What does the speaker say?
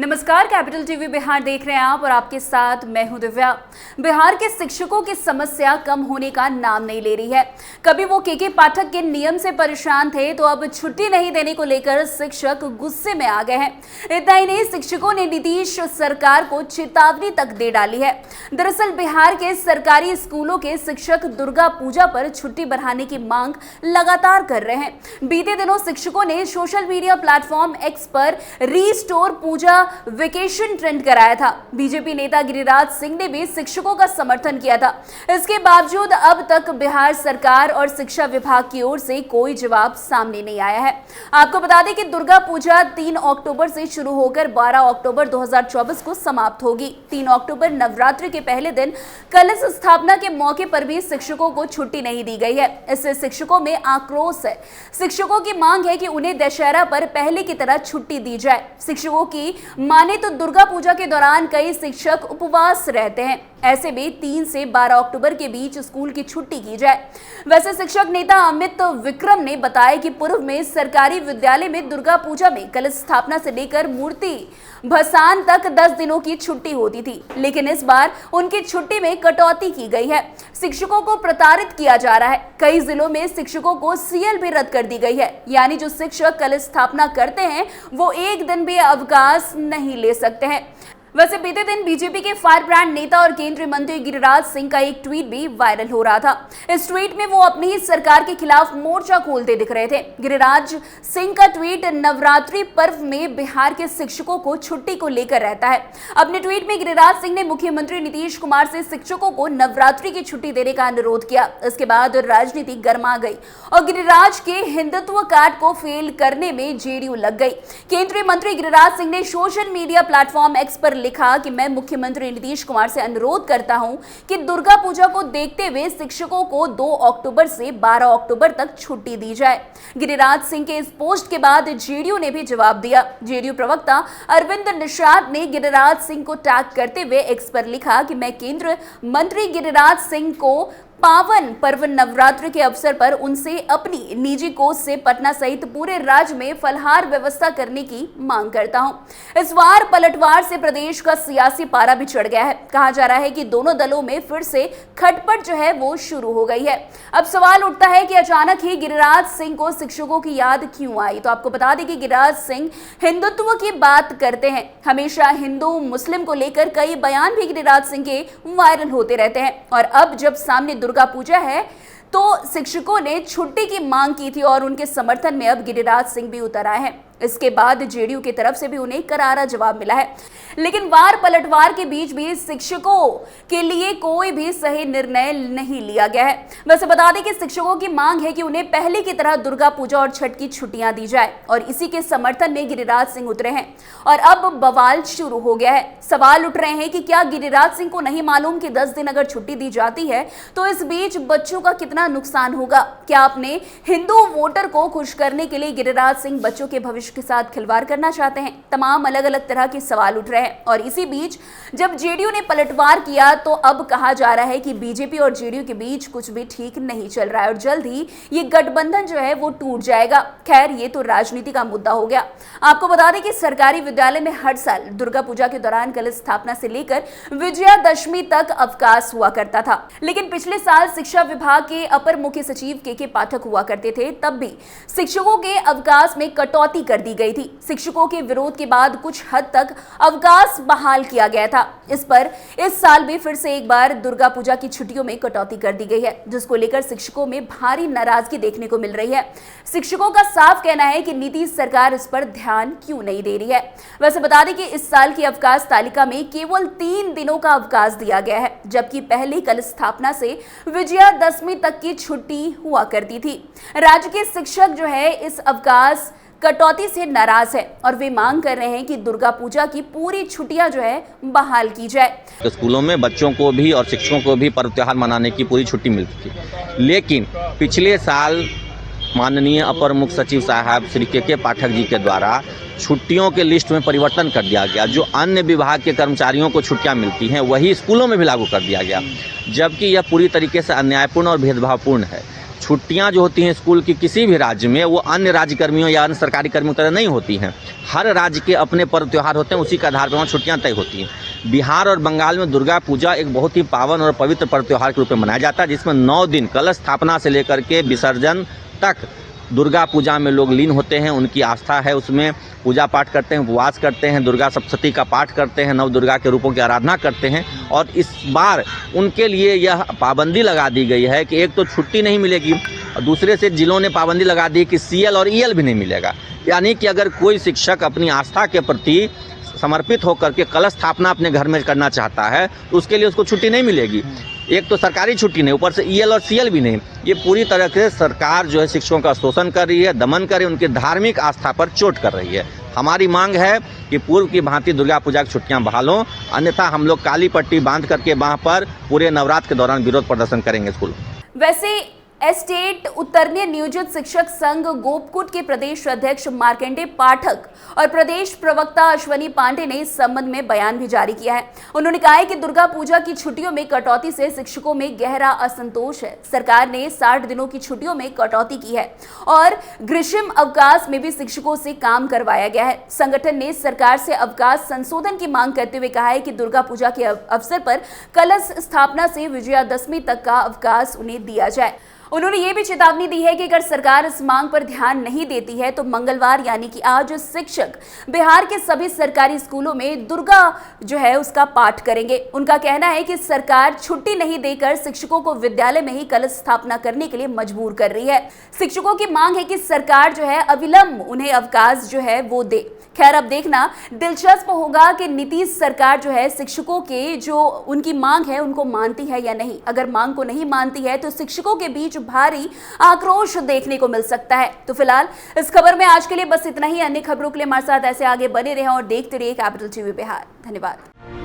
नमस्कार, capital TV Bihar देख रहे हैं आप और आपके साथ मैं हूं दिव्या। बिहार के शिक्षकों की समस्या कम होने का नाम नहीं ले रही है। कभी वो के पाठक के नियम से परेशान थे तो अब छुट्टी नहीं देने को लेकर शिक्षक गुस्से में आ गए हैं। इतना ही नहीं, शिक्षकों ने नीतीश सरकार को चेतावनी तक दे डाली है। दरअसल बिहार के सरकारी स्कूलों के शिक्षक दुर्गा पूजा पर छुट्टी बढ़ाने की मांग लगातार कर रहे हैं। बीते दिनों शिक्षकों ने सोशल मीडिया प्लेटफॉर्म एक्स पर रीस्टोर पूजा वेकेशन ट्रेंड कराया था। बीजेपी नेता गिरिराज सिंह ने भी शिक्षकों का समर्थन किया था। इसके बावजूद अब तक बिहार सरकार और शिक्षा विभाग की ओर से कोई जवाब सामने नहीं आया है। आपको बता दें कि दुर्गा पूजा 3 अक्टूबर से शुरू होकर 12 अक्टूबर 2024 को समाप्त होगी। 3 अक्टूबर नवरात्रि के पहले दिन कलश स्थापना के मौके पर भी शिक्षकों को छुट्टी नहीं दी गई है। इससे शिक्षकों में आक्रोश है। शिक्षकों की मांग है कि उन्हें दशहरा पर पहले की तरह छुट्टी दी जाए। शिक्षकों की माने तो दुर्गा पूजा के दौरान कई शिक्षक उपवास रहते हैं। ऐसे में 3 से 12 अक्टूबर के बीच स्कूल की छुट्टी की जाए। वैसे शिक्षक नेता अमित विक्रम ने बताया कि पूर्व में सरकारी विद्यालय में दुर्गा पूजा में कलश स्थापना से लेकर मूर्ति भसान तक 10 दिनों की छुट्टी होती थी, लेकिन इस बार उनकी छुट्टी में कटौती की गई है। शिक्षकों को प्रताड़ित किया जा रहा है। कई जिलों में शिक्षकों को सीएल भी रद्द कर दी गई है, यानी जो शिक्षक कलश स्थापना करते हैं वो एक दिन भी अवकाश नहीं ले सकते हैं। वैसे बीते दिन बीजेपी के फायर ब्रांड नेता और केंद्रीय मंत्री गिरिराज सिंह का एक ट्वीट भी वायरल हो रहा था। इस ट्वीट में वो अपनी ही सरकार के खिलाफ मोर्चा खोलते दिख रहे थे। गिरिराज सिंह का ट्वीट नवरात्रि पर्व में बिहार के शिक्षकों को छुट्टी को लेकर रहता है। अपने ट्वीट में गिरिराज सिंह ने मुख्यमंत्री नीतीश कुमार से शिक्षकों को नवरात्रि की छुट्टी देने का अनुरोध किया। इसके बाद राजनीति गर्मा गई और गिरिराज के हिंदुत्व कार्ड को फेल करने में जेडीयू लग गई। केंद्रीय मंत्री गिरिराज सिंह ने सोशल मीडिया प्लेटफॉर्म एक्स पर लिखा कि मैं मुख्यमंत्री नीतीश कुमार से अनुरोध करता हूं कि दुर्गा पूजा को देखते हुए शिक्षकों को 2 अक्टूबर से 12 अक्टूबर तक छुट्टी दी जाए। गिरिराज सिंह के इस पोस्ट के बाद जेडीयू ने भी जवाब दिया। जेडीयू प्रवक्ता अरविंद निषाद ने गिरिराज सिंह को टैग करते हुए एक्स पर लिखा कि मैं केंद्रीय मंत्री गिरिराज सिंह को पावन पर्व नवरात्रि के अवसर पर उनसे अपनी निजी कोष से पटना सहित पूरे राज्य में फलहार व्यवस्था करने की मांग करता हूं। इस बार पलटवार से प्रदेश का सियासी पारा भी चढ़ गया है। कहा जा रहा है कि दोनों दलों में फिर से खटपट जो है वो शुरू हो गई है। अब सवाल उठता है कि अचानक ही गिरिराज सिंह को शिक्षकों की याद क्यों आई। तो आपको बता दें कि गिरिराज सिंह हिंदुत्व की बात करते हैं। हमेशा हिंदू मुस्लिम को लेकर कई बयान भी गिरिराज सिंह के वायरल होते रहते हैं और अब जब सामने दुर्गा पूजा है तो शिक्षकों ने छुट्टी की मांग की थी और उनके समर्थन में अब गिरिराज सिंह भी उतर आए हैं। इसके बाद जेडीयू की तरफ से भी उन्हें करारा जवाब मिला है, लेकिन वार पलटवार के बीच भी शिक्षकों के लिए कोई भी सही निर्णय नहीं लिया गया है। वैसे बता दें कि शिक्षकों की मांग है कि उन्हें पहले की तरह दुर्गा पूजा और छठ की छुट्टियां दी जाए और इसी के समर्थन में गिरिराज सिंह उतरे हैं और अब बवाल शुरू हो गया है। सवाल उठ रहे हैं कि क्या गिरिराज सिंह को नहीं मालूम कि 10 दिन अगर छुट्टी दी जाती है तो इस बीच बच्चों का कितना नुकसान होगा। क्या अपने हिंदू वोटर को खुश करने के लिए गिरिराज सिंह बच्चों के भविष्य के साथ खिलवाड़ करना चाहते हैं। तमाम अलग अलग तरह के सवाल उठ रहे हैं और इसी बीच जब जेडीयू ने पलटवार किया तो अब कहा जा रहा है कि बीजेपी और जेडीयू के बीच कुछ भी ठीक नहीं चल रहा है और जल्द ही ये गठबंधन जो है वो टूट जाएगा। खैर, ये तो राजनीति का मुद्दा हो गया। आपको बता दें कि सरकारी विद्यालय में हर साल दुर्गा पूजा के दौरान कलश स्थापना से लेकर विजयादशमी तक अवकाश हुआ करता था, लेकिन पिछले साल शिक्षा विभाग के अपर मुख्य सचिव के पाठक हुआ करते थे। तब भी शिक्षकों के अवकाश में कटौती कर दी गई थी। शिक्षकों के विरोध के बाद कुछ हद तक अवकाश बहाल किया गया था। इस पर इस साल भी फिर से एक बार दुर्गा पूजा की छुट्टियों में कटौती कर दी गई है, जिसको लेकर शिक्षकों में भारी नाराजगी देखने को मिल रही है। शिक्षकों का साफ कहना है कि नीतीश सरकार इस पर ध्यान क्यों नहीं दे रही है। वैसे बता दें कि इस साल की अवकाश तालिका में केवल 3 दिनों का अवकाश दिया गया है, जबकि पहले कलश स्थापना से विजयादशमी तक की छुट्टी हुआ करती थी। राज्य के शिक्षक जो है इस अवकाश कटौती से नाराज है और वे मांग कर रहे हैं कि दुर्गा पूजा की पूरी छुट्टियां जो है बहाल की जाए। स्कूलों में बच्चों को भी और शिक्षकों को भी पर्व त्योहार मनाने की पूरी छुट्टी मिलती थी, लेकिन पिछले साल माननीय अपर मुख्य सचिव साहब श्री के पाठक जी के द्वारा छुट्टियों के लिस्ट में परिवर्तन कर दिया गया। जो अन्य विभाग के कर्मचारियों को छुट्टियां मिलती हैं वही स्कूलों में भी लागू कर दिया गया, जबकि यह पूरी तरीके से अन्यायपूर्ण और भेदभावपूर्ण है। छुट्टियां जो होती हैं स्कूल की किसी भी राज्य में, वो अन्य राज्य कर्मियों या अन्य सरकारी कर्मियों की तरह नहीं होती हैं। हर राज्य के अपने पर्व त्यौहार होते हैं, उसी के आधार पर वहाँ छुट्टियां तय होती हैं। बिहार और बंगाल में दुर्गा पूजा एक बहुत ही पावन और पवित्र पर्व त्यौहार के रूप में मनाया जाता है, जिसमें 9 दिन कलश स्थापना से लेकर के विसर्जन तक दुर्गा पूजा में लोग लीन होते हैं। उनकी आस्था है, उसमें पूजा पाठ करते हैं, उपवास करते हैं, दुर्गा सप्तशती का पाठ करते हैं, नव दुर्गा के रूपों की आराधना करते हैं। और इस बार उनके लिए यह पाबंदी लगा दी गई है कि एक तो छुट्टी नहीं मिलेगी और दूसरे से जिलों ने पाबंदी लगा दी कि CL और EL भी नहीं मिलेगा। यानी कि अगर कोई शिक्षक अपनी आस्था के प्रति समर्पित होकर के कलश स्थापना अपने घर में करना चाहता है तो उसके लिए उसको छुट्टी नहीं मिलेगी। एक तो सरकारी छुट्टी नहीं, ऊपर से EL और CL भी नहीं। ये पूरी तरह से सरकार जो है शिक्षकों का शोषण कर रही है, दमन कर रही है, उनकी धार्मिक आस्था पर चोट कर रही है। हमारी मांग है कि पूर्व की भांति दुर्गा पूजा की छुट्टियां बहाल हों, अन्यथा हम लोग काली पट्टी बांध करके वहाँ पर पूरे नवरात्र के दौरान विरोध प्रदर्शन करेंगे स्कूल। वैसे एस्टेट उत्तरीय नियोजित शिक्षक संघ गोपकुट के प्रदेश अध्यक्ष मार्कंडेय पाठक और प्रदेश प्रवक्ता अश्वनी पांडे ने इस संबंध में बयान भी जारी किया है। उन्होंने कहा है कि दुर्गा पूजा की छुट्टियों में कटौती से शिक्षकों में गहरा असंतोष है। सरकार ने 60 दिनों की छुट्टियों में कटौती की है और ग्रीष्म अवकाश में भी शिक्षकों से काम करवाया गया है। संगठन ने सरकार से अवकाश संशोधन की मांग करते हुए कहा है कि दुर्गा पूजा के अवसर पर कलश स्थापना से विजयादशमी तक का अवकाश उन्हें दिया जाए। उन्होंने ये भी चेतावनी दी है कि अगर सरकार इस मांग पर ध्यान नहीं देती है तो मंगलवार यानी कि आज शिक्षक बिहार के सभी सरकारी स्कूलों में दुर्गा जो है उसका पाठ करेंगे। उनका कहना है कि सरकार छुट्टी नहीं देकर शिक्षकों को विद्यालय में ही कलश स्थापना करने के लिए मजबूर कर रही है। शिक्षकों की मांग है कि सरकार जो है अविलंब उन्हें अवकाश जो है वो दे। खैर, अब देखना दिलचस्प होगा कि नीतीश सरकार जो है शिक्षकों के जो उनकी मांग है उनको मानती है या नहीं। अगर मांग को नहीं मानती है तो शिक्षकों के बीच भारी आक्रोश देखने को मिल सकता है। तो फिलहाल इस खबर में आज के लिए बस इतना ही। अन्य खबरों के लिए हमारे साथ ऐसे आगे बने रहें और देखते रहिए कैपिटल टीवी बिहार। धन्यवाद।